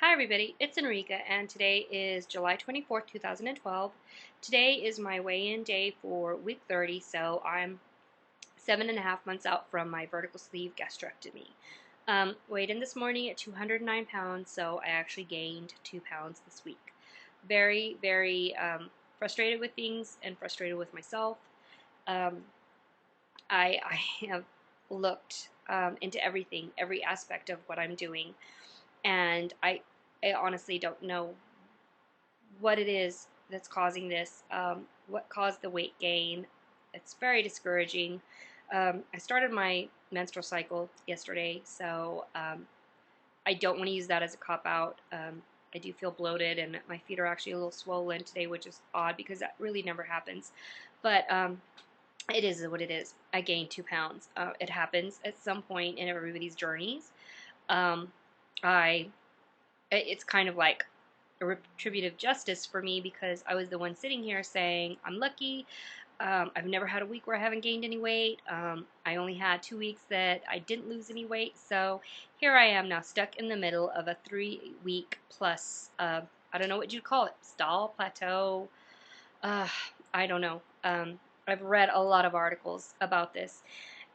Hi everybody, it's Enrica and today is July 24th, 2012. Today is my weigh-in day for week 30, so I'm 7.5 months out from my vertical sleeve gastrectomy. Weighed in this morning at 209 pounds, so I actually gained 2 pounds this week. Very, very frustrated with things and frustrated with myself. Um, I have looked into everything, every aspect of what I'm doing, and I honestly don't know what it is that's causing this, what caused the weight gain. It's very discouraging. I started my menstrual cycle yesterday, so I don't want to use that as a cop-out. I do feel bloated, and my feet are actually a little swollen today, which is odd because that really never happens. But it is what it is. I gained 2 pounds. It happens at some point in everybody's journeys. Um, it's kind of like a retributive justice for me because I was the one sitting here saying, I'm lucky. I've never had a week where I haven't gained any weight. I only had 2 weeks that I didn't lose any weight. So here I am now stuck in the middle of a 3-week plus, I don't know what you'd call it, stall, plateau. Uh, I don't know. I've read a lot of articles about this.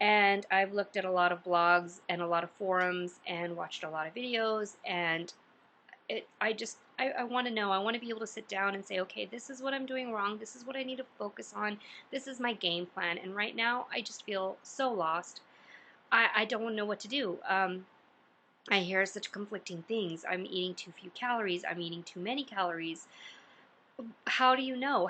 And I've looked at a lot of blogs and a lot of forums and watched a lot of videos, and I want to know. I want to be able to sit down and say, okay, this is what I'm doing wrong. This is what I need to focus on. This is my game plan. And right now, I just feel so lost. I don't know what to do. I hear such conflicting things. I'm eating too few calories. I'm eating too many calories. How do you know?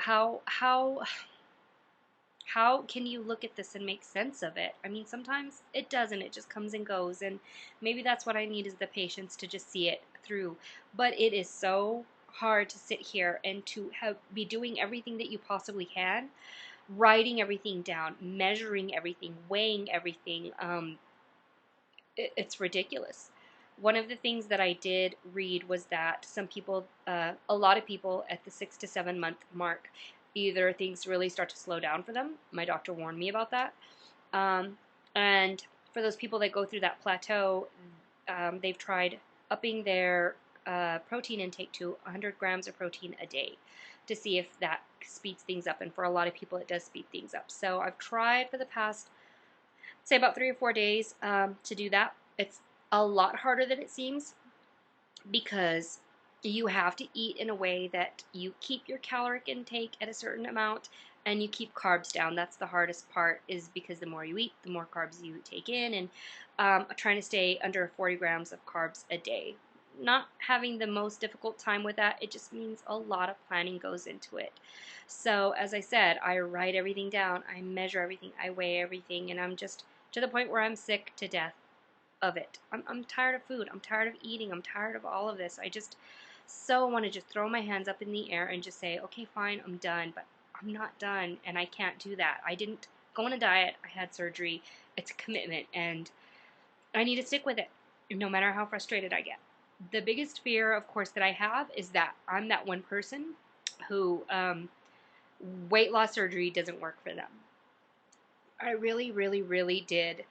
How can you look at this and make sense of it? I mean, sometimes it doesn't. It just comes and goes, and maybe that's what I need is the patience to just see it through. But it is so hard to sit here and to be doing everything that you possibly can, writing everything down, measuring everything, weighing everything. It's ridiculous. One of the things that I did read was that some people, a lot of people at the 6 to 7 month mark, either things really start to slow down for them. My doctor warned me about that. And for those people that go through that plateau, they've tried upping their protein intake to 100 grams of protein a day to see if that speeds things up. And for a lot of people, it does speed things up. So I've tried for the past, say, about 3 or 4 days to do that. It's a lot harder than it seems because you have to eat in a way that you keep your caloric intake at a certain amount and you keep carbs down. That's the hardest part, is because the more you eat, the more carbs you take in, and trying to stay under 40 grams of carbs a day. Not having the most difficult time with that. It just means a lot of planning goes into it. So as I said, I write everything down, I measure everything, I weigh everything, and I'm just to the point where I'm sick to death of it. I'm tired of food. I'm tired of eating. I'm tired of all of this. I just so want to just throw my hands up in the air and just say, okay, fine, I'm done. But I'm not done, and I can't do that. I didn't go on a diet. I had surgery. It's a commitment, and I need to stick with it, no matter how frustrated I get. The biggest fear, of course, that I have is that I'm that one person who weight loss surgery doesn't work for them. I really, really, really did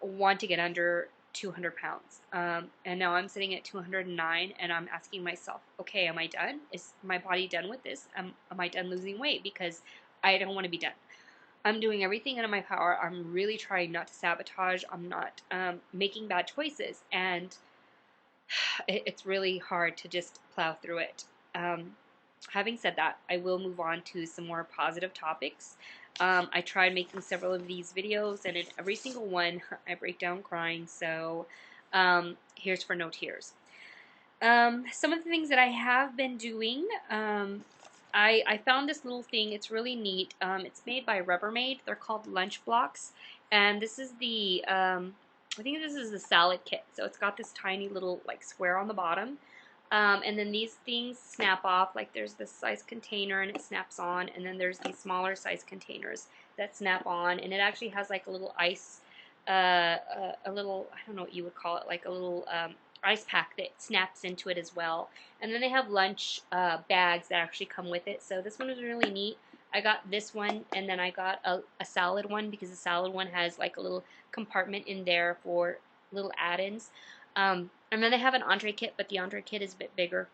want to get under 200 pounds. And now I'm sitting at 209, and I'm asking myself, okay, am I done? Is my body done with this? Am I done losing weight? Because I don't want to be done. I'm doing everything in my power. I'm really trying not to sabotage. I'm not making bad choices. And it's really hard to just plow through it. Having said that, I will move on to some more positive topics. I tried making several of these videos, and in every single one, I break down crying, so here's for no tears. Some of the things that I have been doing, I found this little thing. It's really neat. It's made by Rubbermaid. They're called lunch blocks, and this is the, I think this is the salad kit. So it's got this tiny little like square on the bottom. And then these things snap off. Like there's this size container and it snaps on, and then there's these smaller size containers that snap on, and it actually has like a little ice, a little, I don't know what you would call it, like a little ice pack that snaps into it as well. And then they have lunch bags that actually come with it. So this one is really neat. I got this one, and then I got a salad one because the salad one has like a little compartment in there for little add-ins. And then they have an entree kit, but the entree kit is a bit bigger.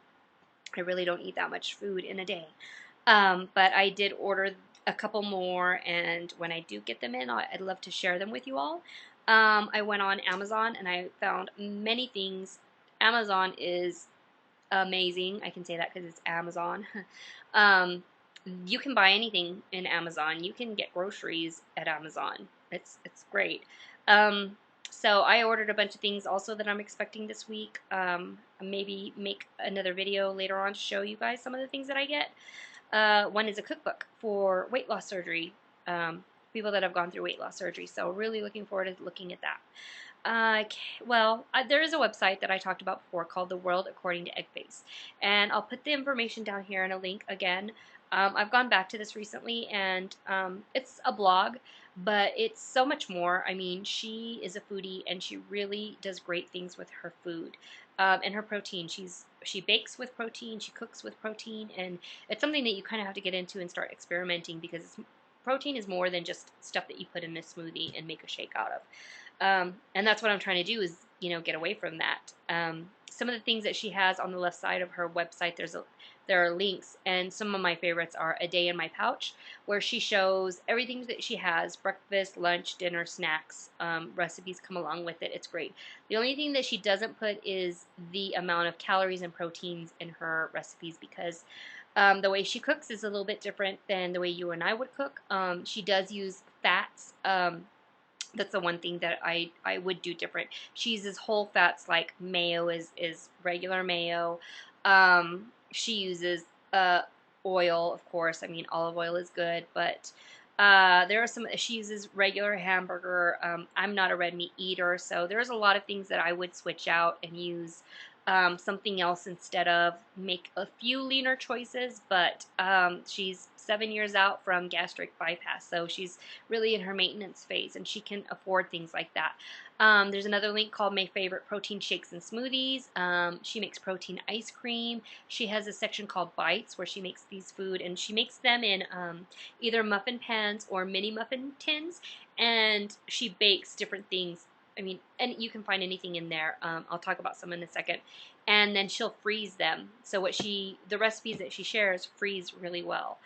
I really don't eat that much food in a day. But I did order a couple more, and when I do get them in, I'd love to share them with you all. I went on Amazon and I found many things. Amazon is amazing. I can say that because it's Amazon. um, you can buy anything in Amazon. You can get groceries at Amazon. It's great. Um, so I ordered a bunch of things also that I'm expecting this week. Maybe make another video later on to show you guys some of the things that I get. One is a cookbook for weight loss surgery. People that have gone through weight loss surgery. So really looking forward to looking at that. There is a website that I talked about before called The World According to Eggface, and I'll put the information down here in a link again. I've gone back to this recently, and it's a blog, but it's so much more. I mean, she is a foodie, and she really does great things with her food and her protein. She bakes with protein, she cooks with protein, and it's something that you kind of have to get into and start experimenting because protein is more than just stuff that you put in a smoothie and make a shake out of. And that's what I'm trying to do is, get away from that. Some of the things that she has on the left side of her website, there are links, and some of my favorites are A Day in My Pouch, where she shows everything that she has, breakfast, lunch, dinner, snacks, recipes come along with it. It's great. The only thing that she doesn't put is the amount of calories and proteins in her recipes because the way she cooks is a little bit different than the way you and I would cook. She does use fats. That's the one thing that I would do different. She uses whole fats like mayo is regular mayo. She uses oil, of course. I mean, olive oil is good, but there are some. She uses regular hamburger. I'm not a red meat eater, so there's a lot of things that I would switch out and use something else instead of. Make a few leaner choices, but she's 7 years out from gastric bypass, so she's really in her maintenance phase, and she can afford things like that. There's another link called My Favorite Protein Shakes and Smoothies. She makes protein ice cream. She has a section called Bites where she makes these food, and she makes them in either muffin pans or mini muffin tins, and she bakes different things. I mean, and you can find anything in there. I'll talk about some in a second. And then she'll freeze them. So the recipes that she shares freeze really well.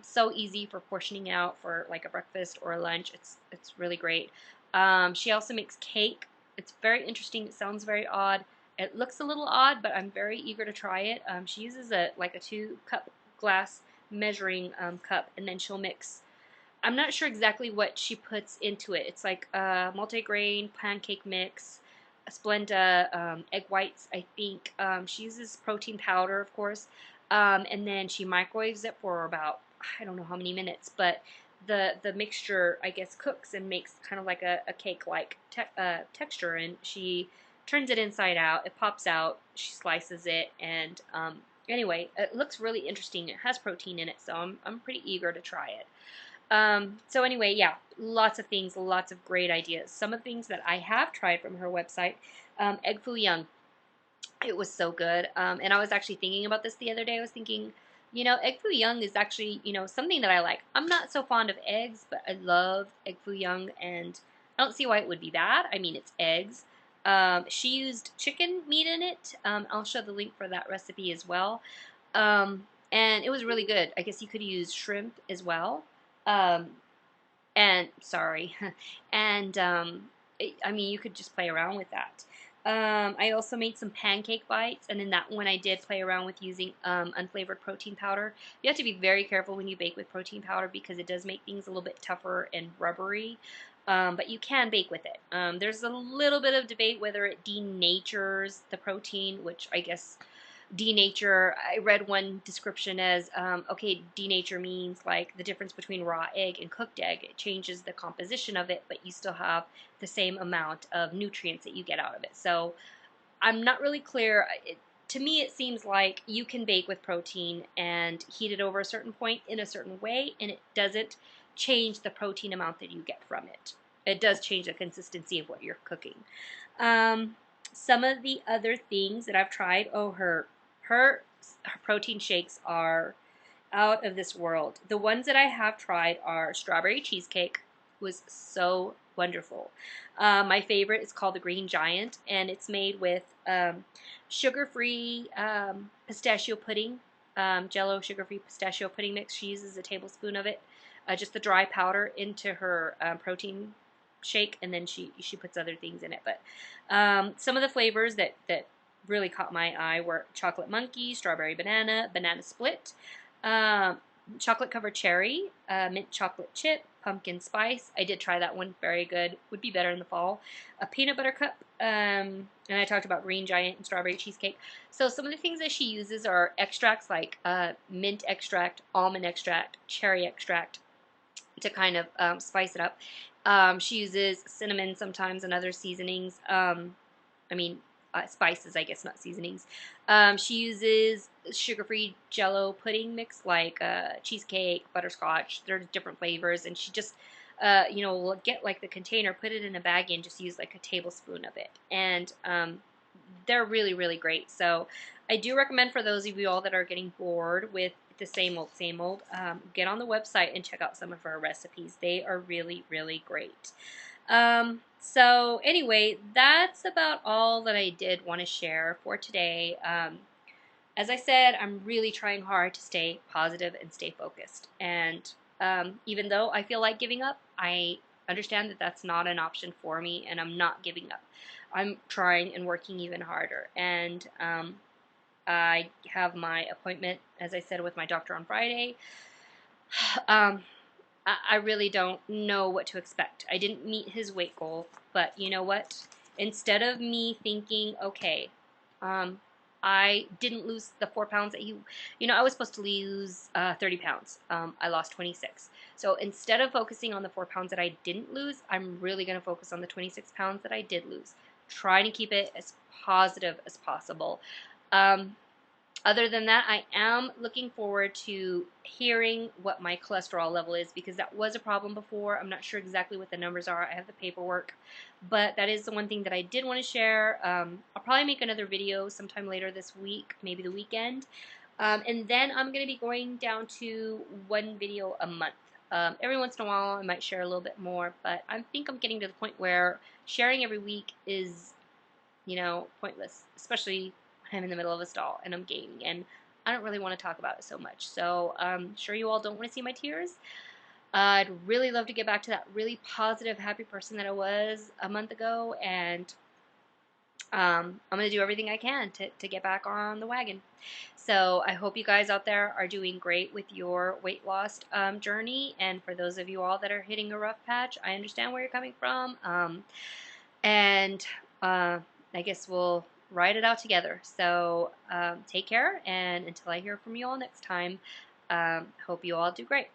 So easy for portioning out for like a breakfast or a lunch. It's really great. She also makes cake. It's very interesting. It sounds very odd. It looks a little odd, but I'm very eager to try it. She uses a 2-cup glass measuring cup, and then she'll mix. I'm not sure exactly what she puts into it. It's like a multigrain pancake mix, a Splenda, egg whites, I think. She uses protein powder, of course, and then she microwaves it for about, I don't know how many minutes, but the mixture, I guess, cooks and makes kind of like a cake-like texture, and she turns it inside out. It pops out. She slices it, and anyway, it looks really interesting. It has protein in it, so I'm pretty eager to try it. So anyway, yeah, lots of things, lots of great ideas. Some of the things that I have tried from her website, egg Foo Young. It was so good. And I was actually thinking about this the other day. I was thinking, egg Foo Young is actually, something that I like. I'm not so fond of eggs, but I love egg Foo Young, and I don't see why it would be bad. I mean, it's eggs. She used chicken meat in it. I'll show the link for that recipe as well. And it was really good. I guess you could use shrimp as well. Um, and sorry, and I mean, you could just play around with that. I also made some pancake bites, and in that one I did play around with using unflavored protein powder. You have to be very careful when you bake with protein powder because it does make things a little bit tougher and rubbery, but you can bake with it. There's a little bit of debate whether it denatures the protein, which I guess denature, I read one description as, okay, denature means like the difference between raw egg and cooked egg. It changes the composition of it, but you still have the same amount of nutrients that you get out of it. So I'm not really clear. To me, it seems like you can bake with protein and heat it over a certain point in a certain way, and it doesn't change the protein amount that you get from it. It does change the consistency of what you're cooking. Some of the other things that I've tried, her protein shakes are out of this world. The ones that I have tried are strawberry cheesecake, was so wonderful. My favorite is called the Green Giant, and it's made with sugar-free pistachio pudding, Jello sugar-free pistachio pudding mix. She uses a tablespoon of it, just the dry powder, into her protein shake, and then she puts other things in it. But some of the flavors that really caught my eye were chocolate monkey, strawberry banana, banana split, chocolate covered cherry, mint chocolate chip, pumpkin spice. I did try that one, very good. Would be better in the fall. A peanut butter cup, and I talked about Green Giant and strawberry cheesecake. So some of the things that she uses are extracts like mint extract, almond extract, cherry extract, to kind of spice it up. She uses cinnamon sometimes and other seasonings. I mean, spices, I guess, not seasonings. She uses sugar-free Jello pudding mix, like cheesecake, butterscotch. There's different flavors, and she just, will get like the container, put it in a bag, and just use like a tablespoon of it. And they're really, really great. So I do recommend, for those of you all that are getting bored with the same old, get on the website and check out some of her recipes. They are really, really great. So anyway, that's about all that I did want to share for today. As I said, I'm really trying hard to stay positive and stay focused. And even though I feel like giving up, I understand that that's not an option for me, and I'm not giving up. I'm trying and working even harder. And I have my appointment, as I said, with my doctor on Friday. I really don't know what to expect. I didn't meet his weight goal, but you know what? Instead of me thinking, okay, I didn't lose the 4 pounds that I was supposed to lose 30 pounds. I lost 26. So instead of focusing on the 4 pounds that I didn't lose, I'm really going to focus on the 26 pounds that I did lose. Trying to keep it as positive as possible. Other than that, I am looking forward to hearing what my cholesterol level is, because that was a problem before. I'm not sure exactly what the numbers are. I have the paperwork, but that is the one thing that I did want to share. I'll probably make another video sometime later this week, maybe the weekend. And then I'm going to be going down to one video a month. Every once in a while, I might share a little bit more, but I think I'm getting to the point where sharing every week is, pointless, especially I'm in the middle of a stall and I'm gaining, and I don't really want to talk about it so much. So I'm sure you all don't want to see my tears. I'd really love to get back to that really positive, happy person that I was a month ago, and I'm going to do everything I can to get back on the wagon. So I hope you guys out there are doing great with your weight loss journey, and for those of you all that are hitting a rough patch, I understand where you're coming from, and I guess we'll ride it out together. So take care, and until I hear from you all next time, hope you all do great.